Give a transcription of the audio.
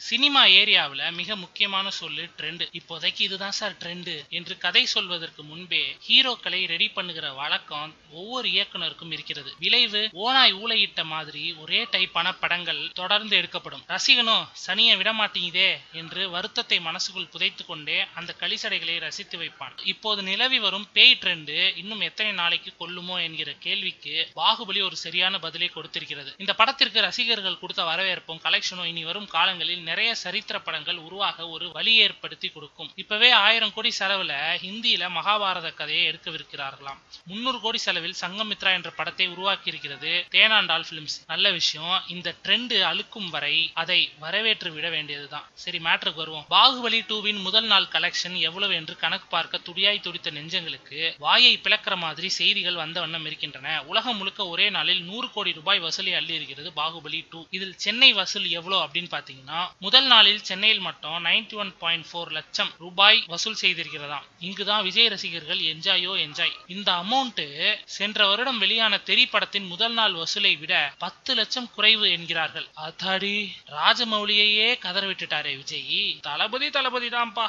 Cinema ஏரியாவில் மிக முக்கியமான சொல்லு ட்ரெண்ட். இப்போதைக்கு இதுதான் சார் ட்ரெண்டு என்று கதை சொல்வதற்கு முன்பே ஹீரோக்களை ரெடி பண்ணுகிற வழக்கம் ஒவ்வொரு இயக்குனருக்கும் இருக்கிறது. விளைவு ஓனாய் ஊளையிட்ட மாதிரி ஒரே டைப்பான படங்கள் தொடர்ந்து எடுக்கப்படும். ரசிகனோ சனியை விட மாட்டீங்கதே என்று வருத்தத்தை மனசுக்குள் புதைத்து கொண்டே அந்த களிசடைகளை ரசித்து வைப்பான். இப்போது நிலவி வரும் பேய் ட்ரெண்டு இன்னும் எத்தனை நாளைக்கு கொல்லுமோ என்கிற கேள்விக்கு பாகுபலி ஒரு சரியான பதிலை கொடுத்திருக்கிறது. இந்த படத்திற்கு ரசிகர்கள் கொடுத்த வரவேற்பும் கலெக்ஷனும் இனி வரும் காலங்களில் நிறைய சரித்திர படங்கள் உருவாக ஒரு வழி ஏற்படுத்தி கொடுக்கும். இப்பவே 1000 கோடி செலவுல ஹிந்தியில மகாபாரத கதையை எடுக்கவிருக்கிறார்களாம். 300 கோடி செலவில் சங்கமித்ரா என்ற படத்தை உருவாக்கி இருக்கிறது தேனாண்டால் பிலிம்ஸ். நல்ல விஷயம். இந்த ட்ரெண்ட் அழுக்கும் வரை அதை வரவேற்று விட வேண்டியதுதான். சரி, மேட்ருக்கு வருவோம். பாகுபலி 2வின் முதல் நாள் கலெக்ஷன் எவ்வளவு என்று கணக்கு பார்க்க துடியாய் துடித்த நெஞ்சங்களுக்கு வாயை பிளக்கிற மாதிரி செய்திகள் வந்த வண்ணம் இருக்கின்றன. உலகம் முழுக்க ஒரே நாளில் 100 கோடி ரூபாய் வசூலை அள்ளி இருக்கிறது பாகுபலி 2. இதில் சென்னை வசூல் எவ்வளவு அப்படின்னு பாத்தீங்கன்னா, முதல் நாளில் சென்னையில் மட்டும் 91.4 லட்சம் ரூபாய் வசூல் செய்திருக்கிறதாம். இங்குதான் விஜய் ரசிகர்கள் என்ஜாயோ என்ஜாய். இந்த அமௌண்ட் சென்ற வருடம் வெளியான தெரி படத்தின் முதல் நாள் வசூலை விட 10 லட்சம் குறைவு என்கிறார்கள். அதாடி, ராஜமௌலியையே கதற விட்டுட்டாரே விஜய். தளபதி தான்ப்பா.